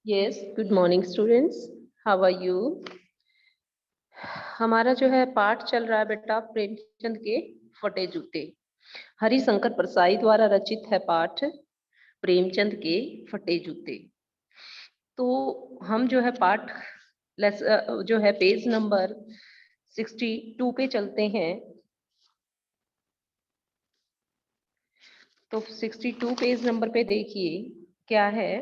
Yes, good morning students. How are you? हमारा जो है पाठ चल रहा है बेटा प्रेमचंद के फटे जूते। हरिशंकर परसाई द्वारा रचित है पाठ प्रेमचंद के फटे जूते। तो हम जो है पाठ जो है पेज नंबर 62 पे चलते हैं। तो 62 पेज नंबर पे देखिए क्या है।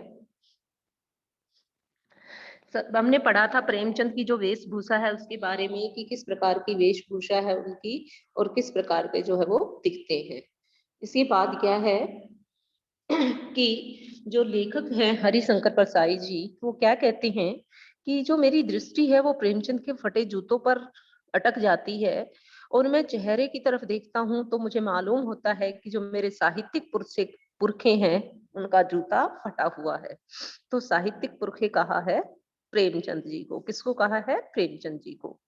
हमने पढ़ा था प्रेमचंद की जो वेशभूषा है उसके बारे में कि किस प्रकार की वेशभूषा है उनकी और किस प्रकार के जो है वो दिखते हैं। इसके बाद क्या है कि जो लेखक हैं हरिशंकर परसाई जी, वो क्या कहते हैं कि जो मेरी दृष्टि है वो प्रेमचंद के फटे जूतों पर अटक जाती है और मैं चेहरे की तरफ देखता हूँ तो मुझे मालूम होता है कि जो मेरे साहित्यिक पुरखे हैं उनका जूता फटा हुआ है। तो साहित्यिक पुरखे कहा है प्रेमचंद जी को। किसको कहा है? प्रेमचंद जी को।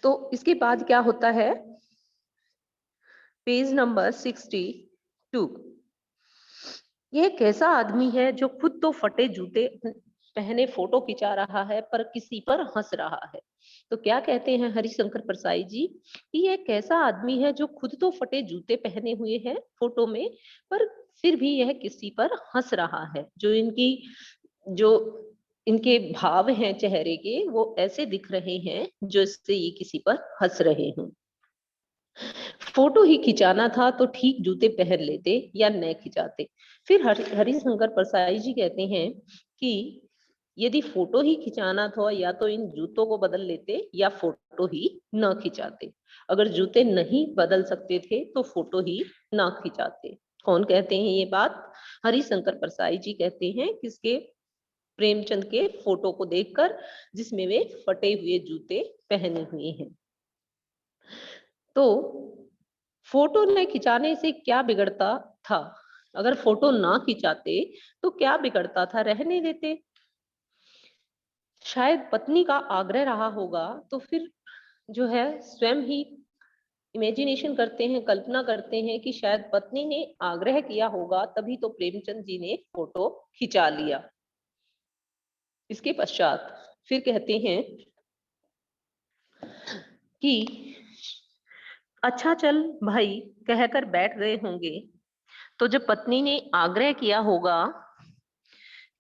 तो इसके बाद क्या होता है, पेज नंबर 62। यह कैसा आदमी है जो खुद तो फटे जूते पहने फोटो खिंचा रहा है पर किसी पर हंस रहा है। तो क्या कहते हैं हरिशंकर परसाई जी कि यह कैसा आदमी है जो खुद तो फटे जूते पहने हुए है फोटो में, पर फिर भी यह किसी पर हंस रहा है। जो इनके भाव हैं चेहरे के वो ऐसे दिख रहे हैं जो इससे ये किसी पर हंस रहे हों। फोटो ही खिंचाना था तो ठीक जूते पहन लेते या न खिंचाते। फिर हरिशंकर परसाई जी कहते हैं कि यदि फोटो ही खिंचाना था या तो इन जूतों को बदल लेते या फोटो ही न खिंचाते। अगर जूते नहीं बदल सकते थे तो फोटो ही ना खिंचाते। कौन कहते हैं ये बात? हरिशंकर परसाई जी कहते हैं। किसके? प्रेमचंद के फोटो को देखकर जिसमें वे फटे हुए जूते पहने हुए हैं। तो फोटो ने खिंचाने से क्या बिगड़ता था? अगर फोटो ना खिंचाते तो क्या बिगड़ता था? रहने देते। शायद पत्नी का आग्रह रहा होगा तो फिर जो है स्वयं ही इमेजिनेशन करते हैं, कल्पना करते हैं कि शायद पत्नी ने आग्रह किया होगा तभी तो प्रेमचंद जी ने फोटो खिंचा लिया। इसके पश्चात फिर कहते हैं कि अच्छा चल भाई कहकर बैठ गए होंगे। तो जब पत्नी ने आग्रह किया होगा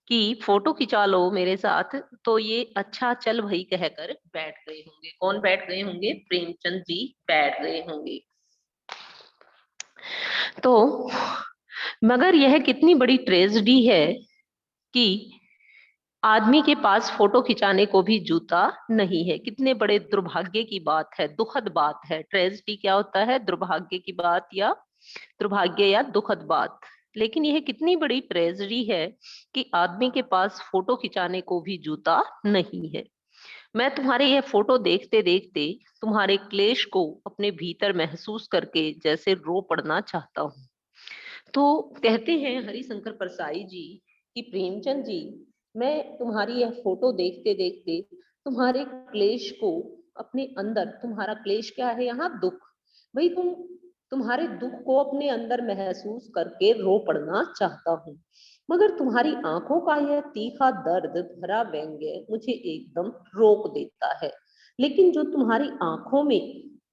कि फोटो खिंचा लो मेरे साथ, तो ये अच्छा चल भाई कहकर बैठ गए होंगे। कौन बैठ गए होंगे? प्रेमचंद जी बैठ गए होंगे। तो मगर यह कितनी बड़ी ट्रेजेडी है कि आदमी के पास फोटो खिंचाने को भी जूता नहीं है। कितने बड़े दुर्भाग्य की बात है, दुखद बात है। ट्रेजेडी क्या होता है? दुर्भाग्य की बात या दुर्भाग्य या दुखद बात। लेकिन यह कितनी बड़ी ट्रेजेडी है कि आदमी के पास फोटो खिंचाने को भी जूता नहीं है। मैं तुम्हारे यह फोटो देखते देखते तुम्हारे क्लेश को अपने भीतर महसूस करके जैसे रो पड़ना चाहता हूँ। तो कहते हैं हरिशंकर परसाई जी कि प्रेमचंद जी, मैं तुम्हारी यह फोटो देखते देखते तुम्हारे क्लेश को अपने अंदर, तुम्हारा क्लेश क्या है यहाँ? दुख। भाई तुम्हारे दुख को अपने अंदर महसूस करके रो पड़ना चाहता हूँ। मगर तुम्हारी आंखों का यह तीखा दर्द भरा व्यंग्य मुझे एकदम रोक देता है। लेकिन जो तुम्हारी आंखों में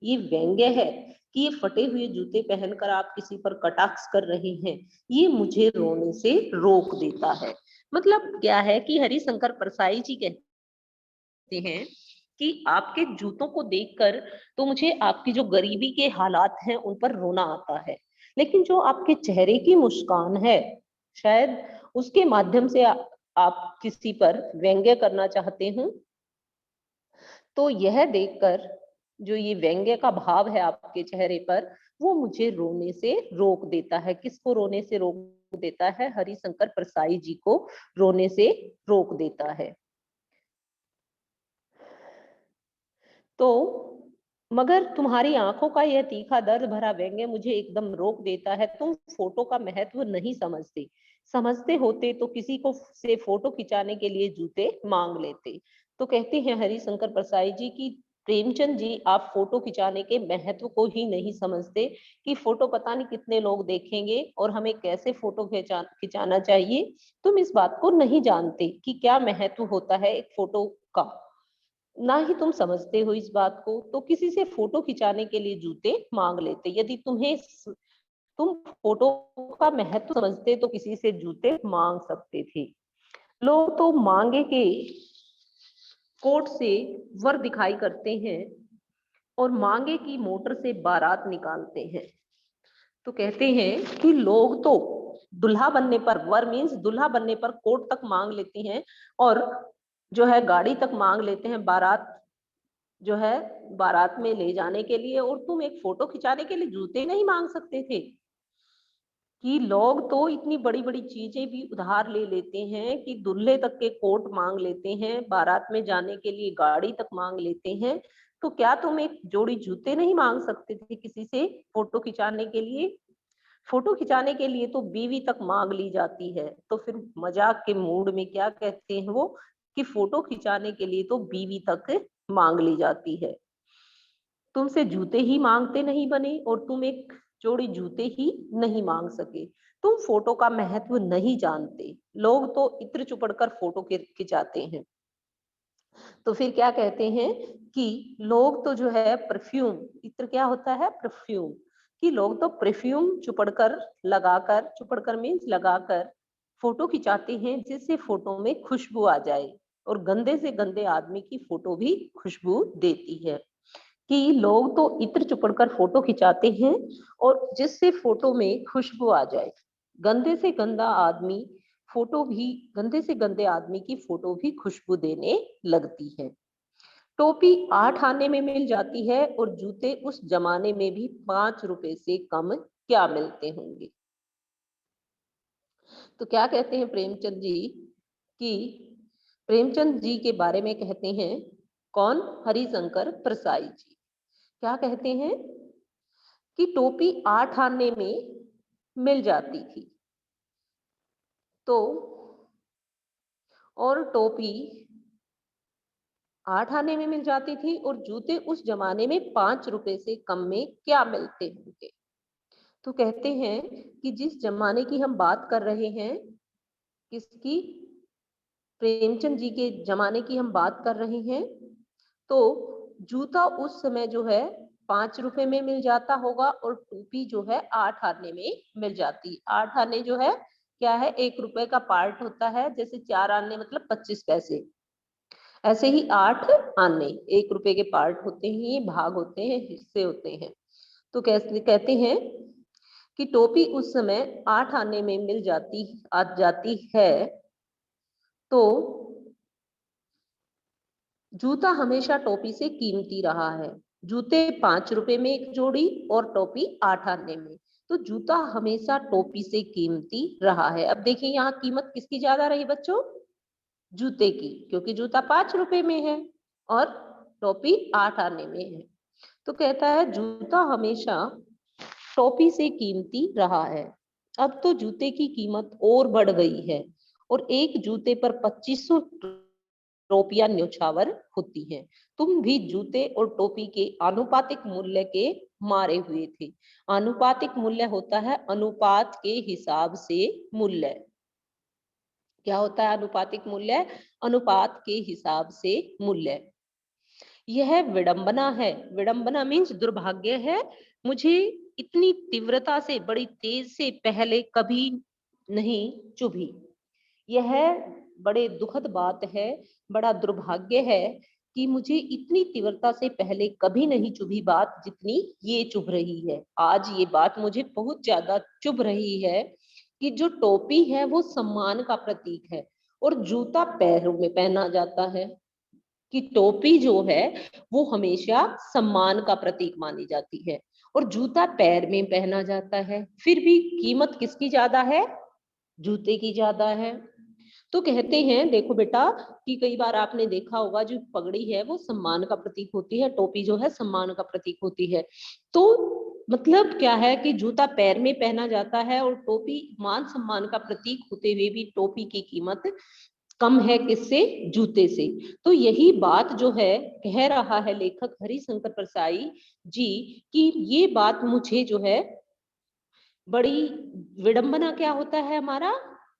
ये व्यंग्य है कि ये फटे हुए जूते पहनकर आप किसी पर कटाक्ष कर रहे हैं, ये मुझे रोने से रोक देता है। मतलब क्या है कि हरिशंकर परसाई जी कहते हैं कि आपके जूतों को देखकर तो मुझे आपकी जो गरीबी के हालात हैं उन पर रोना आता है, लेकिन जो आपके चेहरे की मुस्कान है शायद उसके माध्यम से आप किसी पर व्यंग्य करना चाहते हो। तो यह देखकर जो ये व्यंग्य का भाव है आपके चेहरे पर, वो मुझे रोने से रोक देता है। किसको रोने से रोक देता है? हरिशंकर परसाई जी को रोने से रोक देता है। तो मगर तुम्हारी आंखों का यह तीखा दर्द भरा व्यंग्य मुझे एकदम रोक देता है। तुम फोटो का महत्व नहीं समझते। समझते होते तो किसी को से फोटो खिंचाने के लिए जूते मांग लेते। तो कहते हैं हरिशंकर परसाई जी की प्रेमचंद जी, आप फोटो खिंचाने के महत्व को ही नहीं समझते कि फोटो पता नहीं कितने लोग देखेंगे और हमें कैसे फोटो खिंचाना चाहिए। तुम इस बात को नहीं जानते कि क्या महत्व होता है एक फोटो का, ना ही तुम समझते हो इस बात को। तो किसी से फोटो खिंचाने के लिए जूते मांग लेते। यदि तुम फोटो का महत्व समझते तो किसी से जूते मांग सकते थे। लोग तो मांगे के कोट से वर दिखाई करते हैं और मांगे की मोटर से बारात निकालते हैं। तो कहते हैं कि लोग तो दुल्हा बनने पर, वर मीन्स दुल्हा बनने पर कोट तक मांग लेते हैं और जो है गाड़ी तक मांग लेते हैं, बारात जो है बारात में ले जाने के लिए। और तुम एक फोटो खिंचाने के लिए जूते नहीं मांग सकते थे? कि लोग तो इतनी बड़ी बड़ी चीजें भी उधार ले लेते हैं कि दूल्हे तक के कोट मांग लेते हैं, बारात में जाने के लिए गाड़ी तक मांग लेते हैं। तो क्या तुम एक जोड़ी जूते नहीं मांग सकते थे किसी से फोटो खिंचाने के लिए? फोटो खिंचाने के लिए तो बीवी तक मांग ली जाती है। तो फिर मजाक के मूड में क्या कहते हैं वो, कि फोटो खिंचाने के लिए तो बीवी तक मांग ली जाती है। तुमसे जूते ही मांगते नहीं बने और तुम एक जोड़ी जूते ही नहीं मांग सके। तुम फोटो का महत्व नहीं जानते। लोग तो इत्र चुपड़ कर फोटो खिंचाते हैं। तो फिर क्या कहते हैं कि लोग तो जो है परफ्यूम, इत्र क्या होता है? परफ्यूम। कि लोग तो परफ्यूम चुपड़कर लगाकर, चुपड़कर मीन्स लगाकर फोटो खिंचाते हैं जिससे फोटो में खुशबू आ जाए। और गंदे से गंदे आदमी की फोटो भी खुशबू देती है। कि लोग तो इत्र चुपड़कर फोटो खिंचाते हैं और जिससे फोटो में खुशबू आ जाए। गंदे से गंदा आदमी फोटो भी, गंदे से गंदे आदमी की फोटो भी खुशबू देने लगती है। टोपी 8 आने में मिल जाती है और जूते उस जमाने में भी 5 रुपए से कम क्या मिलते होंगे। तो क्या कहते हैं प्रेमचंद जी कि प्रेमचंद जी के बारे में कहते हैं कौन? हरिशंकर परसाई जी। क्या कहते हैं कि टोपी 8 आने में मिल जाती थी। तो और टोपी 8 आने में मिल जाती थी और जूते उस जमाने में 5 रुपए से कम में क्या मिलते होंगे। तो कहते हैं कि जिस जमाने की हम बात कर रहे हैं, किसकी? प्रेमचंद जी के जमाने की हम बात कर रहे हैं। तो जूता उस समय जो है 5 रुपए में मिल जाता होगा और टोपी जो है 8 आने में मिल जाती। 8 आने जो है क्या है? 1 रुपए का पार्ट होता है। जैसे 4 आने मतलब 25 पैसे, ऐसे ही 8 आने 1 रुपए के पार्ट होते हैं, भाग होते हैं, हिस्से होते हैं। तो कैसे कहते हैं कि टोपी उस समय 8 आने में मिल जाती, आ जाती है। तो जूता हमेशा टोपी से कीमती रहा है। जूते 5 रुपए में एक जोड़ी और टोपी 8 आने में। तो जूता हमेशा टोपी से कीमती रहा है। अब देखिए यहाँ कीमत किसकी ज्यादा रही बच्चों? जूते की, क्योंकि जूता 5 रुपए में है और टोपी 8 आने में है। तो कहता है जूता हमेशा टोपी से कीमती रहा है। अब तो जूते की कीमत और बढ़ गई है और एक जूते पर 2500 टोपियां न्यौछावर होती हैं। तुम भी जूते और टोपी के आनुपातिक मूल्य के मारे हुए थे। आनुपातिक मूल्य होता है अनुपात के हिसाब से मूल्य। क्या होता है अनुपातिक मूल्य? अनुपात के हिसाब से मूल्य। यह विडंबना है। विडंबना मीन्स दुर्भाग्य है। मुझे इतनी तीव्रता से, बड़ी तेज से पहले कभी नहीं चुभी। यह बड़े दुखद बात है, बड़ा दुर्भाग्य है कि मुझे इतनी तीव्रता से पहले कभी नहीं चुभी बात जितनी ये चुभ रही है। आज ये बात मुझे बहुत ज्यादा चुभ रही है कि जो टोपी है वो सम्मान का प्रतीक है और जूता पैरों में पहना जाता है। कि टोपी जो है वो हमेशा सम्मान का प्रतीक मानी जाती है और जूता पैर में पहना जाता है। फिर भी कीमत किसकी ज्यादा है? जूते की ज्यादा है। तो कहते हैं देखो बेटा कि कई बार आपने देखा होगा जो पगड़ी है वो सम्मान का प्रतीक होती है, टोपी जो है सम्मान का प्रतीक होती है। तो मतलब क्या है कि जूता पैर में पहना जाता है और टोपी मान सम्मान का प्रतीक होते हुए भी टोपी की कीमत कम है किससे? जूते से। तो यही बात जो है कह रहा है लेखक हरिशंकर परसाई जी कि ये बात मुझे जो है बड़ी विडंबना, क्या होता है हमारा?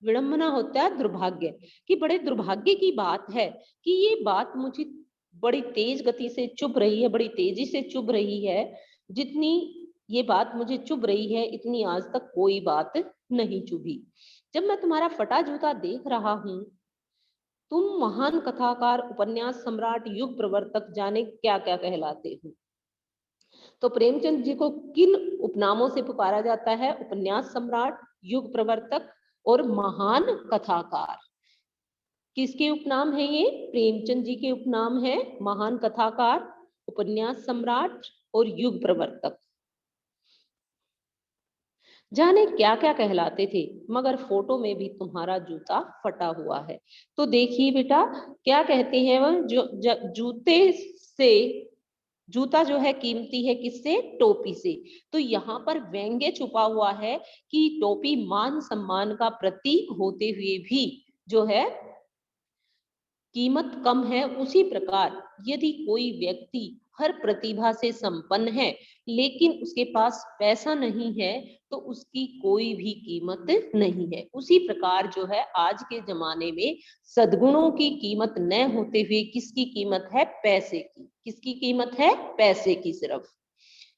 विडंबना होता है दुर्भाग्य, कि बड़े दुर्भाग्य की बात है कि ये बात मुझे बड़ी तेज गति से चुभ रही है, बड़ी तेजी से चुभ रही है। जितनी ये बात मुझे चुभ रही है इतनी आज तक कोई बात नहीं चुभी। जब मैं तुम्हारा फटा जूता देख रहा हूं, तुम महान कथाकार, उपन्यास सम्राट, युग प्रवर्तक, जाने क्या क्या कहलाते हो। तो प्रेमचंद जी को किन उपनामों से पुकारा जाता है? उपन्यास सम्राट, युग प्रवर्तक और महान कथाकार। किसके उपनाम है ये? प्रेमचंद जी के उपनाम है। महान कथाकार, उपन्यास सम्राट और युग प्रवर्तक। जाने क्या क्या कहलाते थे, मगर फोटो में भी तुम्हारा जूता फटा हुआ है। तो देखिए बेटा, क्या कहते हैं वह, जूते से, जूता जो है कीमती है किससे? टोपी से। तो यहाँ पर व्यंग्य छुपा हुआ है कि टोपी मान सम्मान का प्रतीक होते हुए भी जो है कीमत कम है। उसी प्रकार यदि कोई व्यक्ति हर प्रतिभा से संपन्न है लेकिन उसके पास पैसा नहीं है तो उसकी कोई भी कीमत नहीं है। उसी प्रकार जो है आज के जमाने में सद्गुणों की कीमत न होते हुए किसकी कीमत है? पैसे की। किसकी कीमत है? पैसे की। सिर्फ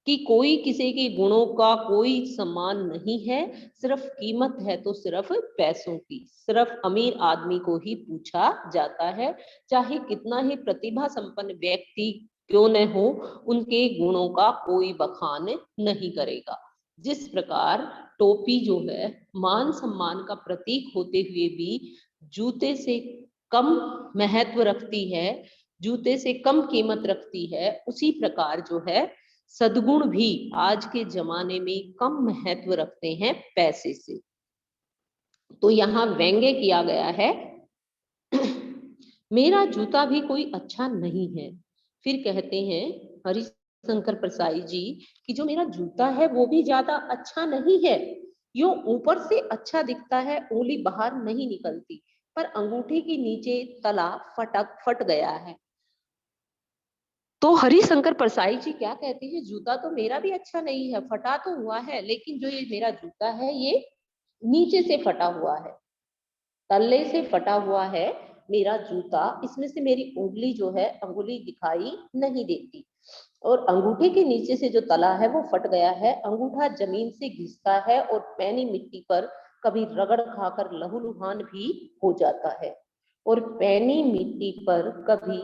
कि कोई किसी के गुणों का कोई सम्मान नहीं है, सिर्फ कीमत है तो सिर्फ पैसों की। सिर्फ अमीर आदमी को ही पूछा जाता है, चाहे कितना ही प्रतिभा संपन्न व्यक्ति क्यों न हो, उनके गुणों का कोई बखान नहीं करेगा। जिस प्रकार टोपी जो है मान सम्मान का प्रतीक होते हुए भी जूते से कम महत्व रखती है, जूते से कम कीमत रखती है, उसी प्रकार जो है सद्गुण भी आज के जमाने में कम महत्व रखते हैं पैसे से। तो यहाँ व्यंग्य किया गया है मेरा जूता भी कोई अच्छा नहीं है। फिर कहते हैं हरिशंकर परसाई जी कि जो मेरा जूता है वो भी ज्यादा अच्छा नहीं है। यो ऊपर से अच्छा दिखता है, उंगली बाहर नहीं निकलती, पर अंगूठे के नीचे तला फट गया है। तो हरिशंकर परसाई जी क्या कहते हैं? जूता तो मेरा भी अच्छा नहीं है, फटा तो हुआ है, लेकिन जो ये मेरा जूता है ये नीचे से फटा हुआ है, तल्ले से फटा हुआ है मेरा जूता। इसमें से मेरी उंगली जो है, अंगुली दिखाई नहीं देती, और अंगूठे के नीचे से जो तला है वो फट गया है। अंगूठा जमीन से घिसता है और पैनी मिट्टी पर कभी रगड़ खाकर लहूलुहान भी हो जाता है, और पैनी मिट्टी पर कभी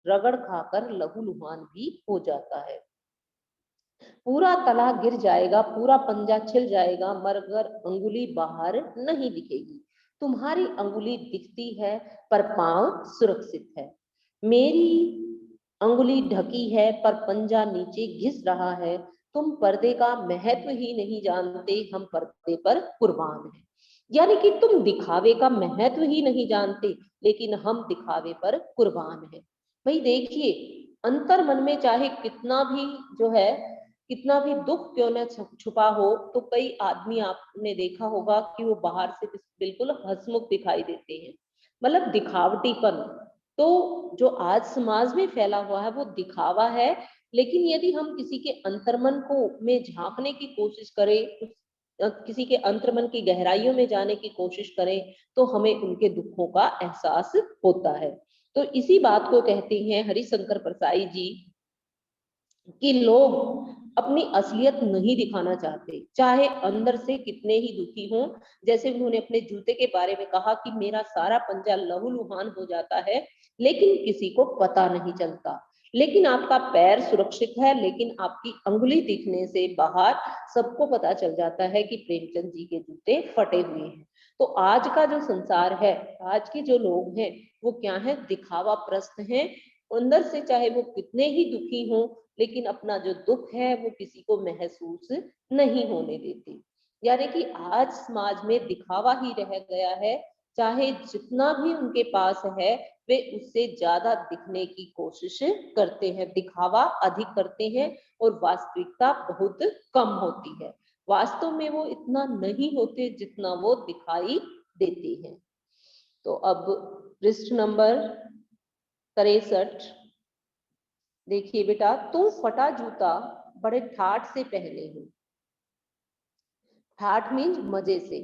रगड़ खाकर लहूलुहान भी हो जाता है। पूरा तला गिर जाएगा, पूरा पंजा छिल जाएगा, मगर अंगुली बाहर नहीं दिखेगी। तुम्हारी अंगुली दिखती है पर पांव सुरक्षित है। मेरी अंगुली ढकी है पर पंजा नीचे घिस रहा है। तुम पर्दे का महत्व ही नहीं जानते, हम पर्दे पर कुर्बान हैं। यानी कि तुम दिखावे का महत्व ही नहीं जानते, लेकिन हम दिखावे पर कुर्बान हैं। भाई देखिए, अंतर मन में चाहे कितना भी जो है, कितना भी दुख क्यों न छुपा हो, तो कई आदमी आपने देखा होगा कि वो बाहर से बिल्कुल हंसमुख दिखाई देते हैं, मतलब दिखावटीपन। तो जो आज समाज में फैला हुआ है वो दिखावा है। लेकिन यदि हम किसी के अंतर्मन को में झांकने की कोशिश करें, किसी के अंतर्मन की गहराइयों में जाने की कोशिश करें, तो हमें उनके दुखों का एहसास होता है। तो इसी बात को कहते हैं हरिशंकर परसाई जी कि लोग अपनी असलियत नहीं दिखाना चाहते, चाहे अंदर से कितने ही दुखी हों। जैसे उन्होंने अपने जूते के बारे में कहा कि मेरा सारा पंजा लहूलुहान हो जाता है, लेकिन किसी को पता नहीं चलता। लेकिन आपका पैर सुरक्षित है, लेकिन आपकी अंगुली दिखने से बाहर सबको पता चल जाता है कि प्रेमचंद जी के जूते फटे हुए हैं। तो आज का जो संसार है, आज के जो लोग हैं, वो क्या है? दिखावा प्रस्त हैं। अंदर से चाहे वो कितने ही दुखी हों, लेकिन अपना जो दुख है वो किसी को महसूस नहीं होने देते। यानी कि आज समाज में दिखावा ही रह गया है। चाहे जितना भी उनके पास है, वे उससे ज्यादा दिखने की कोशिश करते हैं, दिखावा अधिक करते हैं, और वास्तविकता बहुत कम होती है। वास्तव में वो इतना नहीं होते जितना वो दिखाई देते हैं। तो अब पृष्ठ नंबर 63। देखिए बेटा, तुम फटा जूता बड़े ठाठ से पहने हो। ठाठ मीन्स मजे से।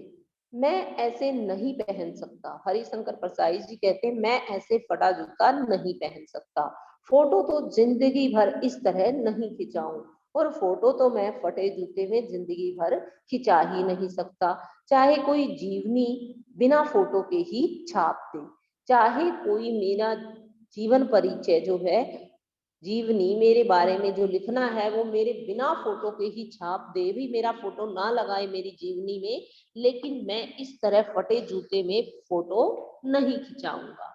मैं ऐसे नहीं पहन सकता। हरिशंकर परसाई जी कहते हैं मैं ऐसे फटा जूता नहीं पहन सकता। फोटो तो जिंदगी भर इस तरह नहीं खिंचाऊं, और फोटो तो मैं फटे जूते में जिंदगी भर खिंचा ही नहीं सकता। चाहे कोई जीवनी बिना फोटो के ही छाप दे, चाहे कोई मेरा जीवन परिचय जो है, जीवनी मेरे बारे में जो लिखना है वो मेरे बिना फोटो के ही छाप दे, भी मेरा फोटो ना लगाए मेरी जीवनी में, लेकिन मैं इस तरह फटे जूते में फोटो नहीं खिंचाऊंगा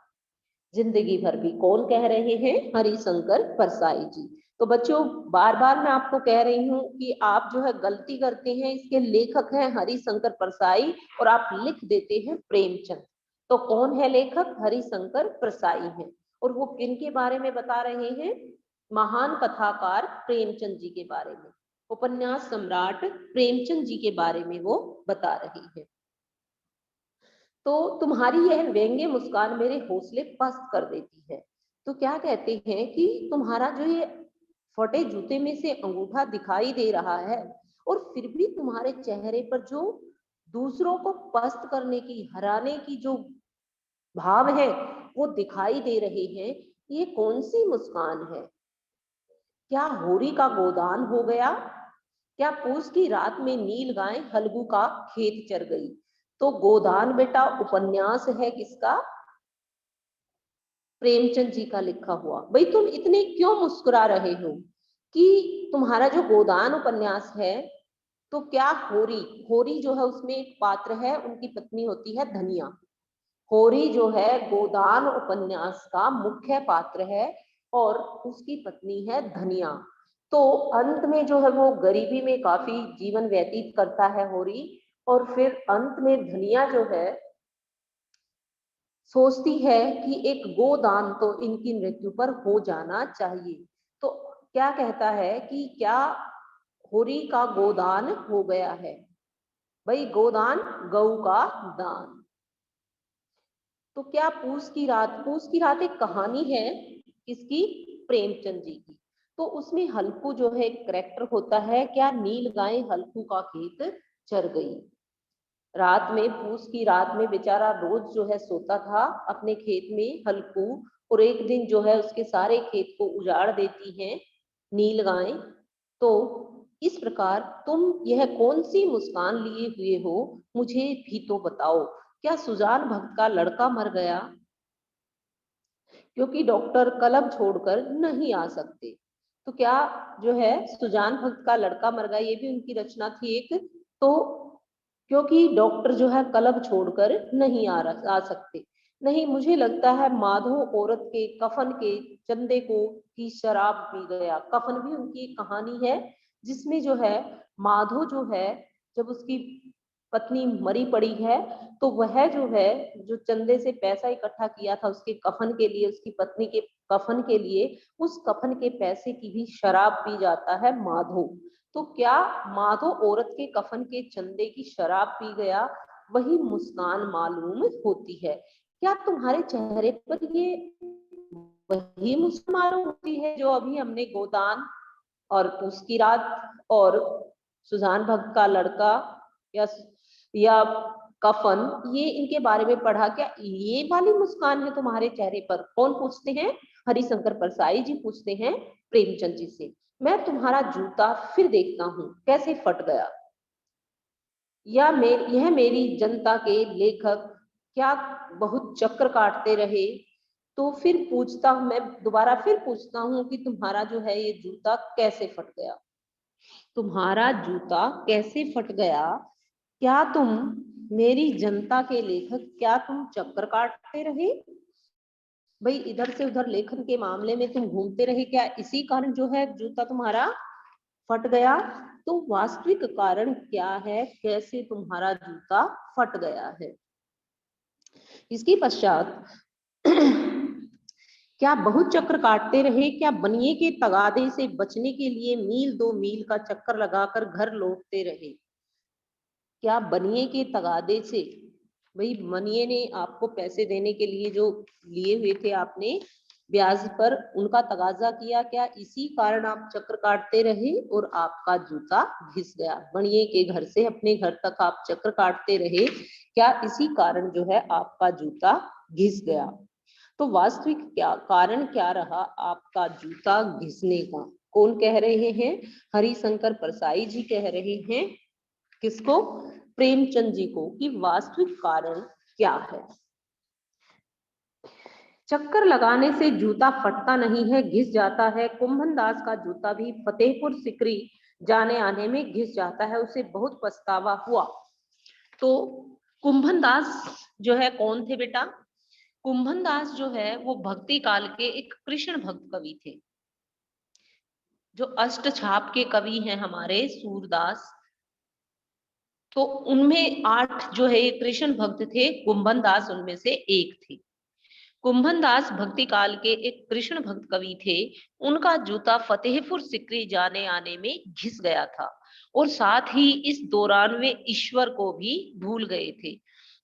जिंदगी भर भी। कौन कह रहे हैं? हरिशंकर परसाई जी। तो बच्चों, बार बार मैं आपको कह रही हूँ कि आप जो है गलती करते हैं। इसके लेखक हैं हरिशंकर परसाई और आप लिख देते हैं प्रेमचंद। तो कौन है लेखक? हरिशंकर परसाई हैं। और वो किन के बारे में बता रहे हैं? महान कथाकार प्रेमचंद जी के बारे में, उपन्यास सम्राट प्रेमचंद जी के बारे में वो बता रही है। तो तुम्हारी यह व्यंग्य मुस्कान मेरे हौसले पस्त कर देती है। तो क्या कहते हैं कि तुम्हारा जो ये फटे जूते में से अंगूठा दिखाई दे रहा है, और फिर भी तुम्हारे चेहरे पर जो दूसरों को पस्त करने की, हराने की जो भाव है वो दिखाई दे रहे हैं। ये कौन सी मुस्कान है? क्या होरी का गोदान हो गया? क्या पूस की रात में नील गाय हलगू का खेत चर गई? तो गोदान बेटा उपन्यास है किसका? प्रेमचंद जी का लिखा हुआ। भाई तुम इतने क्यों मुस्कुरा रहे हो कि तुम्हारा जो गोदान उपन्यास है, तो क्या होरी, होरी जो है उसमें एक पात्र है, उनकी पत्नी होती है धनिया। होरी जो है गोदान उपन्यास का मुख्य पात्र है और उसकी पत्नी है धनिया। तो अंत में जो है वो गरीबी में काफी जीवन व्यतीत करता है होरी, और फिर अंत में धनिया जो है सोचती है कि एक गोदान तो इनकी मृत्यु पर हो जाना चाहिए। तो क्या कहता है कि क्या होरी का गोदान हो गया है? भाई गोदान गऊ का दान। तो क्या पूस की रात, पूस की रात एक कहानी है किसकी? प्रेमचंद जी की। तो उसमें हल्कू जो है करेक्टर होता है। क्या नील गाय हल्कू का खेत चर गई? रात में, पूस की रात में बेचारा रोज जो है सोता था अपने खेत में हल्कू, और एक दिन जो है उसके सारे खेत को उजाड़ देती हैं नील गाय। तो इस प्रकार तुम यह कौन सी मुस्कान लिए हुए हो, मुझे भी तो बताओ। क्या सुजान भक्त का लड़का मर गया? क्योंकि डॉक्टर कलम छोड़कर नहीं आ सकते। तो क्या जो है सुजान भक्त का लड़का मर गया, ये भी उनकी रचना थी एक। तो क्योंकि डॉक्टर जो है कलब छोड़कर नहीं आ सकते। नहीं, मुझे लगता है माधो औरत के कफन के चंदे को की शराब पी गया। कफन भी उनकी एक कहानी है जिसमें जो है माधो जो है, जब उसकी पत्नी मरी पड़ी है, तो वह जो है जो चंदे से पैसा इकट्ठा किया था उसके कफन के लिए, उसकी पत्नी के कफन के लिए, उस कफन के पैसे की भी शराब पी जाता है माधो। तो क्या माधो औरत के कफन के चंदे की शराब पी गया, वही मुस्कान मालूम होती है। क्या तुम्हारे चेहरे पर ये वही मुस्कान मालूम होती है जो अभी हमने गोदान और उसकी रात और सुजान भक्त का लड़का या कफन, ये इनके बारे में पढ़ा? क्या ये वाली मुस्कान है तुम्हारे चेहरे पर? कौन पूछते हैं? हरिशंकर परसाई जी पूछते हैं प्रेमचंद जी से। मैं तुम्हारा जूता फिर देखता हूँ कैसे फट गया। यह मेरी जनता के लेखक क्या बहुत चक्कर काटते रहे। तो फिर पूछता हूं, मैं दोबारा फिर पूछता हूँ कि तुम्हारा जो है ये जूता कैसे फट गया? तुम्हारा जूता कैसे फट गया? क्या तुम, मेरी जनता के लेखक, क्या तुम चक्कर काटते रहे? भाई इधर से उधर लेखन के मामले में तुम घूमते रहे क्या? इसी कारण जो है जूता तुम्हारा फट गया? तो वास्तविक कारण क्या है, कैसे तुम्हारा जूता फट गया है? इसके पश्चात क्या बहुत चक्कर काटते रहे? क्या बनिए के तगादे से बचने के लिए मील दो मील का चक्कर लगाकर घर लौटते रहे? क्या बनिए के तगादे से भाई मनिए ने आपको पैसे देने के लिए जो लिए हुए थे आपने ब्याज पर, उनका तगाजा किया, क्या इसी कारण आप चक्कर काटते रहे और आपका जूता घिस गया? मनिए के घर से अपने घर तक आप चक्कर काटते रहे, क्या इसी कारण जो है आपका जूता घिस गया? तो वास्तविक क्या कारण क्या रहा आपका जूता घिसने का? कौन कह रहे हैं? हरिशंकर परसाई जी कह रहे हैं। किसको? प्रेमचंद जी को, कि वास्तविक कारण क्या है। चक्कर लगाने से जूता फटता नहीं है, घिस जाता है। कुंभन दास का जूता भी फतेहपुर सिकरी जाने आने में घिस जाता है, उसे बहुत पछतावा हुआ। तो कुंभन दास जो है कौन थे बेटा? कुंभन दास जो है वो भक्ति काल के एक कृष्ण भक्त कवि थे। जो अष्ट छाप के कवि हैं हमारे सूरदास, तो उनमें 8 जो है कृष्ण भक्त थे, कुंभन दास उनमें से एक थे। कुंभन दास भक्ति काल के एक कृष्ण भक्त कवि थे। उनका जूता फतेहपुर सिकरी जाने आने में घिस गया था, और साथ ही इस दौरान वे ईश्वर को भी भूल गए थे।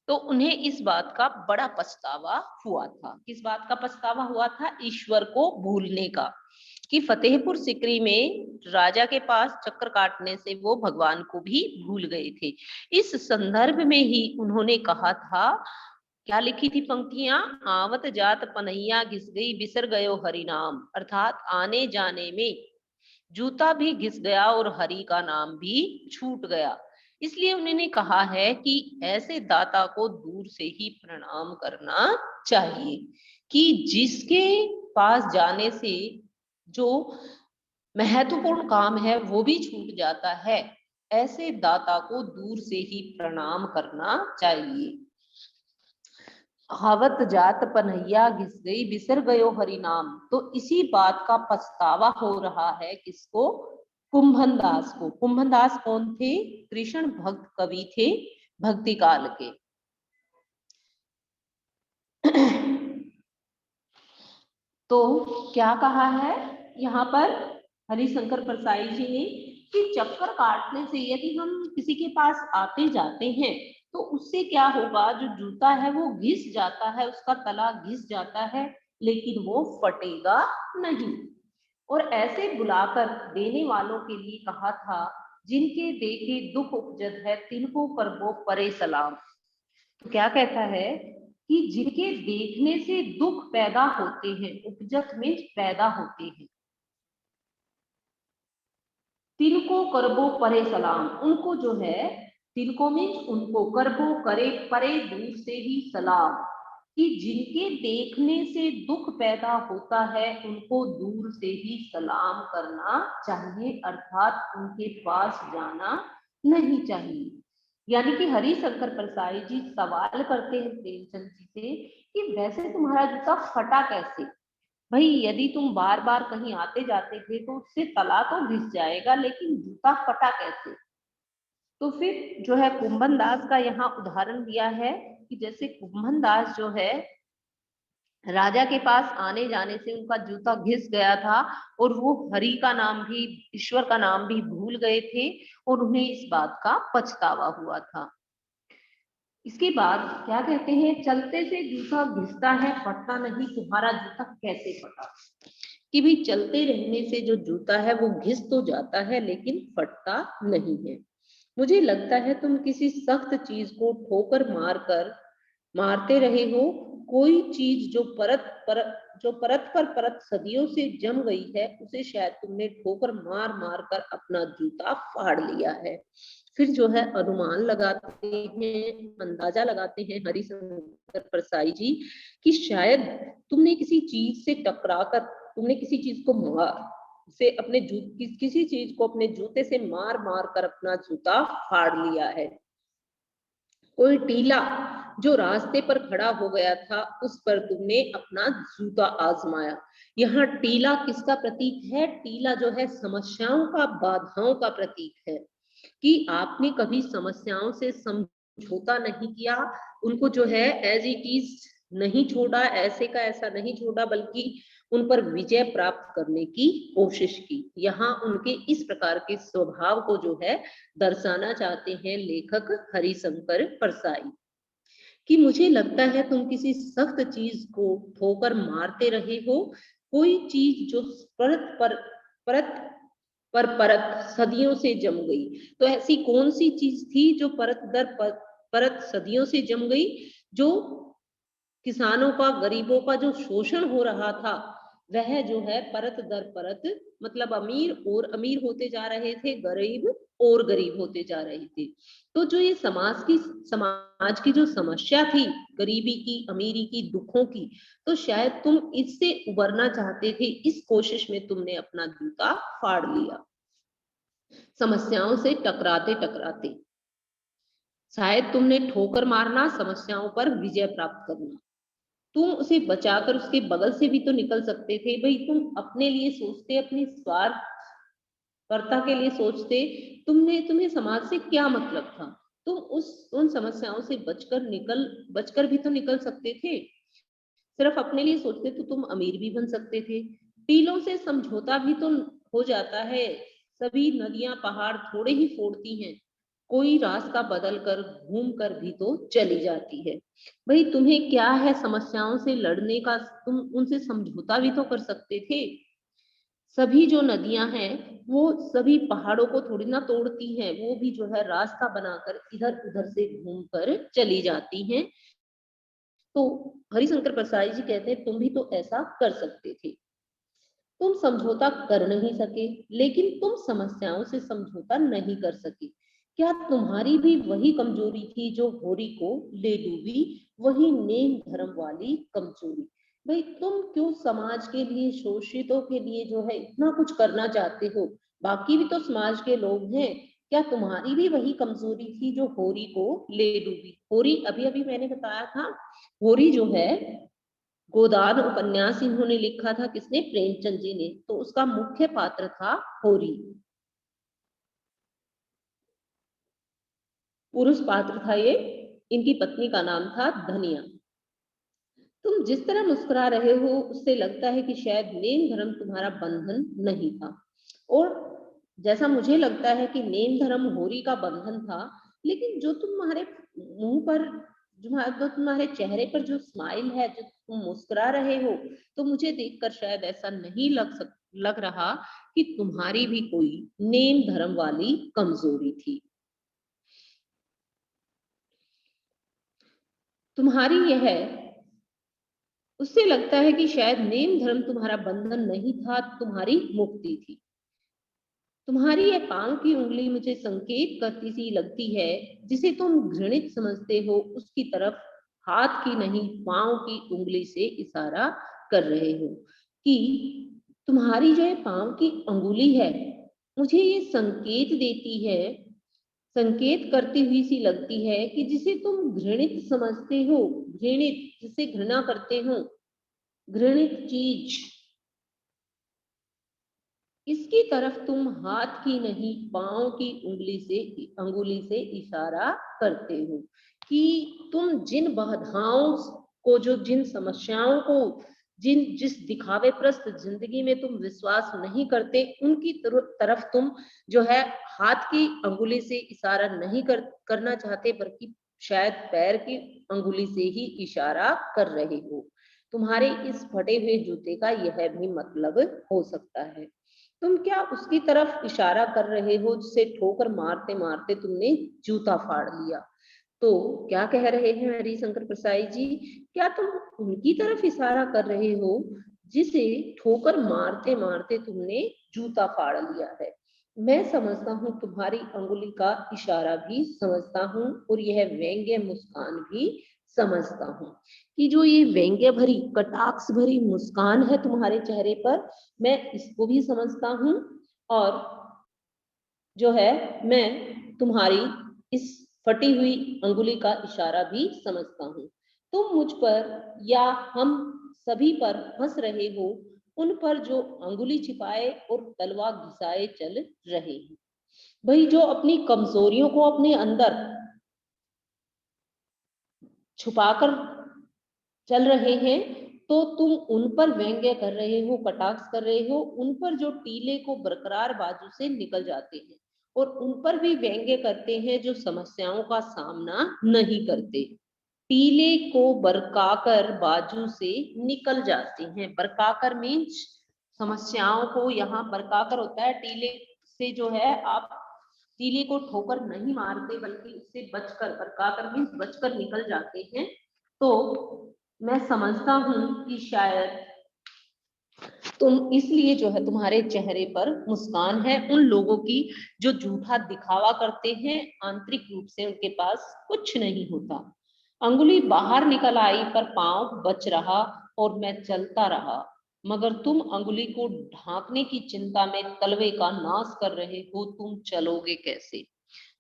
तो उन्हें इस बात का बड़ा पछतावा हुआ था। किस बात का पछतावा हुआ था? ईश्वर को भूलने का, कि फतेहपुर सिकरी में राजा के पास चक्कर काटने से वो भगवान को भी भूल गए थे। इस संदर्भ में ही उन्होंने कहा था, क्या लिखी थी पंक्तियां? आवत जात पनैया घिस गई, बिसर गयो हरि नाम। अर्थात आने जाने में जूता भी घिस गया और हरि का नाम भी छूट गया। इसलिए उन्होंने कहा है कि ऐसे दाता को दूर से ही प्रणाम करना चाहिए, कि जिसके पास जाने से जो महत्वपूर्ण काम है वो भी छूट जाता है, ऐसे दाता को दूर से ही प्रणाम करना चाहिए। हावत जात पनैया घिस गई, बिसर गयो हरि नाम। तो इसी बात का पछतावा हो रहा है किसको? कुंभन दास को। कुंभन दास कौन थे? कृष्ण भक्त कवि थे भक्ति काल के। तो क्या कहा है यहाँ पर हरिशंकर परसाई जी ने, कि चक्कर काटने से यदि हम किसी के पास आते जाते हैं तो उससे क्या होगा? जो जूता है वो घिस जाता है, उसका तला घिस जाता है, लेकिन वो फटेगा नहीं। और ऐसे बुलाकर देने वालों के लिए कहा था, जिनके देखे दुख उपजत है, तिनको करबो परे सलाम। तो क्या कहता है कि जिनके देखने से दुख पैदा होते हैं, उपजत मीन्स पैदा होते हैं, तिनको करबो परे सलाम, उनको जो है, तिनको मीन्स उनको, करबो करे, परे दूर से ही सलाम, कि जिनके देखने से दुख पैदा होता है उनको दूर से ही सलाम करना चाहिए, अर्थात उनके पास जाना नहीं चाहिए। यानी कि हरिशंकर परसाई जी सवाल करते हैं प्रेमचंद जी से, कि वैसे तुम्हारा जूता फटा कैसे? भाई यदि तुम बार बार कहीं आते जाते थे तो उससे तला तो घिस जाएगा, लेकिन जूता फटा कैसे? तो फिर जो है कुंभन दास का यहाँ उदाहरण दिया है, कि जैसे कुंभन दास जो है राजा के पास आने जाने से उनका जूता घिस गया था, और वो हरि का नाम भी, ईश्वर का नाम भी भूल गए थे, और उन्हें इस बात का पछतावा हुआ था। इसके बाद क्या कहते हैं? चलते से जूता घिसता है, फटता नहीं, तुम्हारा जूता कैसे फटा? कि भी चलते रहने से जो जूता है वो घिस तो जाता है लेकिन फटता नहीं है। मुझे लगता है तुम किसी सख्त चीज को ठोकर मारते रहे हो। कोई चीज जो परत पर परत सदियों से जम गई है, उसे शायद तुमने ठोकर मार मार कर अपना जूता फाड़ लिया है। फिर जो है अनुमान लगाते हैं, अंदाजा लगाते हैं हरिशंकर परसाई जी, कि शायद तुमने किसी चीज से टकराकर, तुमने किसी चीज को किसी चीज को अपने जूते से मार मार कर अपना जूता फाड़ लिया है। कोई टीला जो रास्ते पर खड़ा हो गया था, उस पर तुमने अपना जूता आजमाया। यहाँ टीला किसका प्रतीक है? टीला जो है समस्याओं का, बाधाओं का प्रतीक है, कि आपने कभी समस्याओं से समझौता नहीं किया, उनको जो है एज इट इज नहीं छोड़ा, ऐसे का ऐसा नहीं छोड़ा, बल्कि उन पर विजय प्राप्त करने की कोशिश की। यहाँ उनके इस प्रकार के स्वभाव को जो है दर्शाना चाहते हैं लेखक हरिशंकर परसाई। कि मुझे लगता है तुम किसी सख्त चीज को ठोकर मारते रहे हो, कोई चीज जो परत परत सदियों से जम गई। तो ऐसी कौन सी चीज थी जो परत दर परत सदियों से जम गई? जो किसानों का, गरीबों का जो शोषण हो रहा था, वह जो है परत दर परत, मतलब अमीर और अमीर होते जा रहे थे, गरीब और गरीब होते जा रहे थे। तो जो ये समाज की जो समस्या थी, गरीबी की, अमीरी की, दुखों की, तो शायद तुम इससे उबरना चाहते थे, इस कोशिश में तुमने अपना जूता फाड़ लिया, समस्याओं से टकराते टकराते। शायद तुमने ठोकर मारना, समस्याओं पर विजय प्राप्त करना। तुम उसे बचाकर उसके बगल से भी तो निकल सकते थे। भाई तुम अपने लिए सोचते, अपनी स्वार्थपरता के लिए सोचते, तुम्हें समाज से क्या मतलब था? तुम उन समस्याओं से बचकर भी तो निकल सकते थे। सिर्फ अपने लिए सोचते तो तुम अमीर भी बन सकते थे। टीलों से समझौता भी तो हो जाता है। सभी नदियां पहाड़ थोड़े ही फोड़ती हैं, कोई रास्ता बदल कर घूम कर भी तो चली जाती है। भाई तुम्हें क्या है समस्याओं से लड़ने का? तुम उनसे समझौता भी तो कर सकते थे। सभी जो नदियां हैं वो सभी पहाड़ों को थोड़ी ना तोड़ती हैं, वो भी जो है रास्ता बनाकर इधर उधर से घूम कर चली जाती हैं। तो हरिशंकर प्रसाद जी कहते हैं तुम भी तो ऐसा कर सकते थे। तुम समझौता कर नहीं सके, लेकिन तुम समस्याओं से समझौता नहीं कर सके। क्या तुम्हारी भी वही कमजोरी थी जो होरी को ले डूबी, वही नेम धर्म वाली कमजोरी? भाई तुम क्यों समाज के लिए, शोषितों के लिए जो है इतना कुछ करना चाहते हो? बाकी भी तो समाज के लोग हैं। क्या तुम्हारी भी वही कमजोरी थी जो होरी को ले डूबी? होरी, अभी अभी मैंने बताया था, होरी जो है, गोदान उपन्यास इन्होंने लिखा था, किसने? प्रेमचंद जी ने। तो उसका मुख्य पात्र था होरी, पुरुष पात्र था ये। इनकी पत्नी का नाम था धनिया। तुम जिस तरह मुस्कुरा रहे हो उससे लगता है कि शायद नेम धर्म तुम्हारा बंधन नहीं था, और जैसा मुझे लगता है कि नेम धर्म होरी का बंधन था। लेकिन जो तुम्हारे मुंह पर, जो तुम्हारे चेहरे पर जो स्माइल है, जो तुम मुस्कुरा रहे हो, तो मुझे देखकर शायद ऐसा नहीं लग रहा कि तुम्हारी भी कोई नेम धर्म वाली कमजोरी थी। तुम्हारी यह, उससे लगता है कि शायद नेम धर्म तुम्हारा बंधन नहीं था, तुम्हारी मुक्ति थी। तुम्हारी यह पांव की उंगली मुझे संकेत करती सी लगती है, जिसे तुम घृणित समझते हो, उसकी तरफ हाथ की नहीं, पांव की उंगली से इशारा कर रहे हो। कि तुम्हारी जो ये पांव की अंगुली है, मुझे ये संकेत देती है, संकेत करती हुई सी लगती है कि जिसे तुम घृणित समझते हो, घृणित, जिसे घृणा करते हो, घृणित चीज, इसकी तरफ तुम हाथ की नहीं, पांव की अंगुली से इशारा करते हो। कि तुम जिन बाधाओं को, जो जिन समस्याओं को, जिस दिखावे प्रस्त जिंदगी में तुम विश्वास नहीं करते, उनकी तरफ तुम जो है हाथ की अंगुली से इशारा नहीं करना चाहते, बल्कि शायद पैर की अंगुली से ही इशारा कर रहे हो। तुम्हारे इस फटे हुए जूते का यह भी मतलब हो सकता है। तुम क्या उसकी तरफ इशारा कर रहे हो जिसे ठोकर मारते मारते तुमने जूता फाड़ लिया? तो क्या कह रहे हैं हरिशंकर प्रसाद जी? क्या तुम उनकी तरफ इशारा कर रहे हो जिसे ठोकर मारते मारते तुमने जूता फाड़ लिया है? मैं समझता हूँ, तुम्हारी अंगुली का इशारा भी समझता हूँ, और यह व्यंग्य मुस्कान भी समझता हूँ। कि जो ये व्यंग्य भरी, कटाक्ष भरी मुस्कान है तुम्हारे चेहरे पर, मैं इसको भी समझता हूँ। और जो है, मैं तुम्हारी इस फटी हुई अंगुली का इशारा भी समझता हूँ। तुम मुझ पर या हम सभी पर हंस रहे हो, उन पर जो अंगुली छिपाए और तलवार घिसाए चल रहे हैं। भाई जो अपनी कमजोरियों को अपने अंदर छुपाकर चल रहे हैं, तो तुम उन पर व्यंग्य कर रहे हो, कटाक्ष कर रहे हो, उन पर जो टीले को बरकरार बाजू से निकल जाते हैं, और उन पर भी व्यंग्य करते हैं जो समस्याओं का सामना नहीं करते। टीले को बरकाकर बाजू से निकल जाते हैं। बरकाकर मीन्स समस्याओं को, यहाँ बरकाकर होता है टीले से जो है आप टीले को ठोकर नहीं मारते बल्कि उससे बचकर, बरकाकर मीन्स बचकर निकल जाते हैं। तो मैं समझता हूं कि शायद तुम इसलिए जो है तुम्हारे चेहरे पर मुस्कान है उन लोगों की जो झूठा दिखावा करते हैं, आंतरिक रूप से उनके पास कुछ नहीं होता। अंगुली बाहर निकल आई पर पांव बच रहा और मैं चलता रहा, मगर तुम अंगुली को ढांकने की चिंता में तलवे का नाश कर रहे हो, तुम चलोगे कैसे।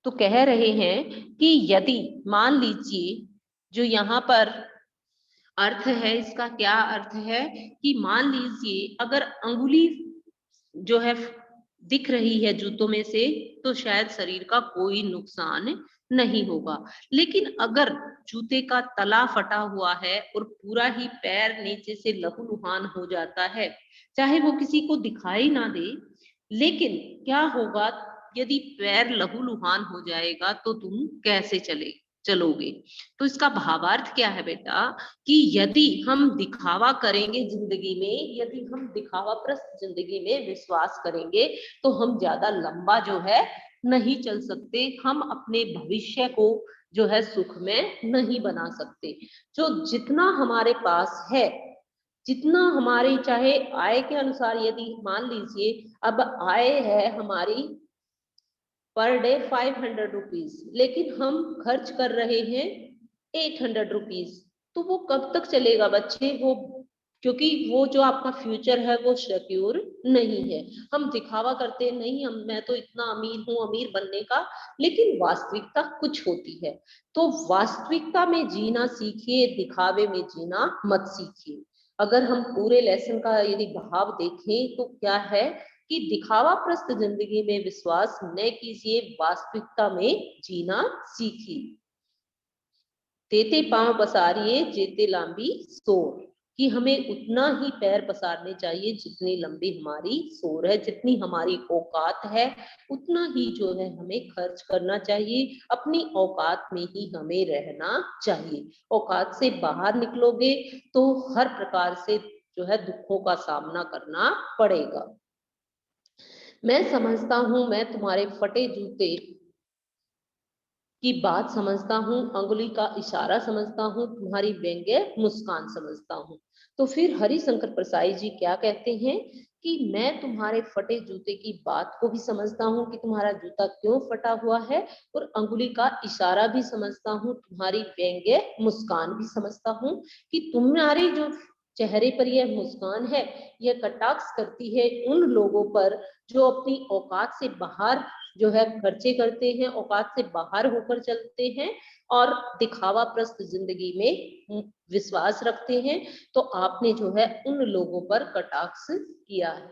तो कह रहे हैं कि यदि मान लीजिए, जो यहाँ पर अर्थ है, इसका क्या अर्थ है कि मान लीजिए अगर अंगुली जो है दिख रही है जूतों में से तो शायद शरीर का कोई नुकसान नहीं होगा, लेकिन अगर जूते का तला फटा हुआ है और पूरा ही पैर नीचे से लहूलुहान हो जाता है, चाहे वो किसी को दिखाई ना दे, लेकिन क्या होगा यदि पैर लहूलुहान हो जाएगा तो तुम कैसे चलोगे। तो इसका भावार्थ क्या है बेटा, कि यदि हम दिखावा करेंगे जिंदगी में, यदि हम दिखावाप्रस्त जिंदगी में विश्वास करेंगे तो हम ज्यादा लंबा जो है नहीं चल सकते, हम अपने भविष्य को जो है सुख में नहीं बना सकते। जो जितना हमारे पास है, जितना हमारी चाहे आय के अनुसार, यदि मान लीजिए अब आय है हमारी पर डे 500 रुपीज, लेकिन हम खर्च कर रहे हैं 800 रुपीज, तो वो कब तक चलेगा बच्चे, वो क्योंकि वो जो आपका फ्यूचर है वो सिक्योर नहीं है। हम दिखावा करते हैं नहीं, हम मैं तो इतना अमीर हूँ, अमीर बनने का, लेकिन वास्तविकता कुछ होती है। तो वास्तविकता में जीना सीखिए, दिखावे में जीना मत सीखिए। अगर हम पूरे लेसन का यदि भाव देखें तो क्या है कि दिखावाप्रस्त जिंदगी में विश्वास न कीजिए, वास्तविकता में जीना सीखिए। तेते पांव पसारिए जेते लंबी सोर, कि हमें उतना ही पैर पसारने चाहिए जितनी लंबी हमारी सोर है, जितनी हमारी औकात है उतना ही जो है हमें खर्च करना चाहिए, अपनी औकात में ही हमें रहना चाहिए। औकात से बाहर निकलोगे तो हर प्रकार से जो है दुखों का सामना करना पड़ेगा। मैं समझता हूं, मैं तुम्हारे फटे जूते की बात समझता हूँ, अंगुली का इशारा समझता हूँ, तुम्हारी व्यंग्य मुस्कान समझता हूँ। तो फिर हरिशंकर प्रसाई जी क्या कहते हैं कि मैं तुम्हारे फटे जूते की बात को भी समझता हूँ कि तुम्हारा जूता क्यों फटा हुआ है, और अंगुली का इशारा भी समझता हूँ, तुम्हारी व्यंग्य मुस्कान भी समझता हूँ कि तुम्हारी जो चेहरे पर यह मुस्कान है यह कटाक्ष करती है उन लोगों पर जो अपनी औकात से बाहर जो है खर्चे करते हैं, औकात से बाहर होकर चलते हैं और दिखावा प्रस्त जिंदगी में विश्वास रखते हैं। तो आपने जो है उन लोगों पर कटाक्ष किया है।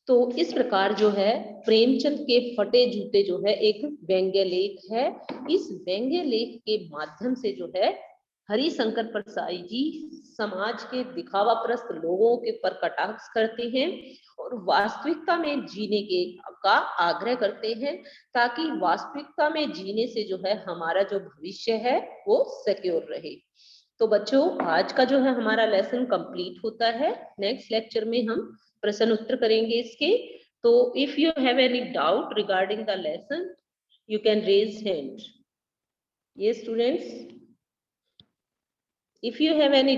तो इस प्रकार जो है प्रेमचंद के फटे जूते जो है एक व्यंग्य लेख है। इस व्यंग्य लेख के माध्यम से जो है हरिशंकर प्रसाई जी समाज के दिखावाप्रस्त लोगों के पर कटाक्ष करते हैं और वास्तविकता में जीने के का आग्रह करते हैं, ताकि वास्तविकता में जीने से जो है हमारा जो भविष्य है वो सिक्योर रहे। तो बच्चों आज का जो है हमारा लेसन कंप्लीट होता है। नेक्स्ट लेक्चर में हम प्रश्न उत्तर करेंगे इसके। तो if you have any doubt regarding the lesson you can raise hand. ये students, if you have any